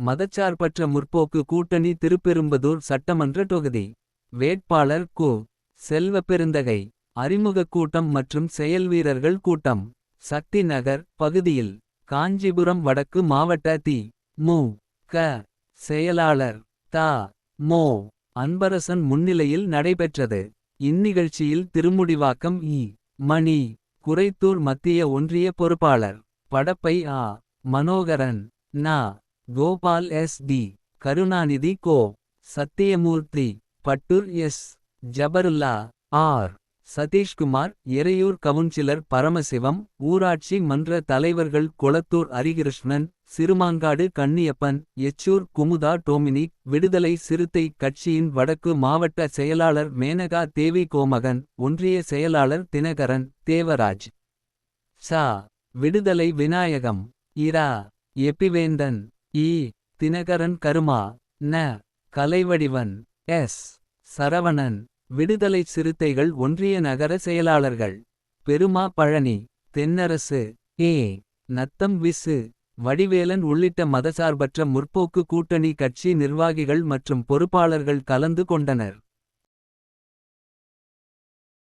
மதச்சார்பற்ற முற்போக்கு கூட்டணி திருப்பெரும்பதூர் சட்டமன்ற தொகுதி. வேட்பாளர் கு. செல்வப்பெருந்தகை. அறிமுகக் கூட்டம் மற்றும் செயல்வீரர்கள் கூட்டம். சக்தி நகர் பகுதியில். காஞ்சிபுரம் வடக்கு மாவட்ட தி. மு. க. செயலாளர் தா. மோ. அன்பரசன் முன்னிலையில் நடைபெற்றது. இந்நிகழ்ச்சியில் திருமுடிவாக்கம் இ. மணி. குரைத்தூர் மத்திய ஒன்றிய பொறுப்பாளர். படப்பை ஆ. மனோகரன். நா. கோபால் எஸ். டி. கருணாநிதி கோ. Sathyamoorthy. Pattur S. Jabarulla. R. Sathishkumar. Eraiyur councillor Paramasivam. ஊராட்சி மன்ற தலைவர்கள் கொளத்தூர் அரிகிருஷ்ணன். சிறுமாங்காடு கன்னியப்பன். எச்சூர் குமுதா டோமினிக். விடுதலை சிறுத்தை கட்சியின் வடக்கு மாவட்ட செயலாளர் மேனகா தேவி கோமகன். ஒன்றிய செயலாளர் தினகரன் தேவராஜ். சா. விடுதலை விநாயகம். இரா. எப்பிவேந்தன். ஈ. தினகரன் கருமா. ந. கலைவடிவன். எஸ். சரவணன். விடுதலை சிறுத்தைகள் ஒன்றிய நகர செயலாளர்கள். பெருமா பழனி. தென்னரசு. ஏ. நத்தம் விசு. வடிவேலன் உள்ளிட்ட மதசார்பற்ற முற்போக்கு கூட்டணி கட்சி நிர்வாகிகள் மற்றும் பொறுப்பாளர்கள் கலந்து கொண்டனர்.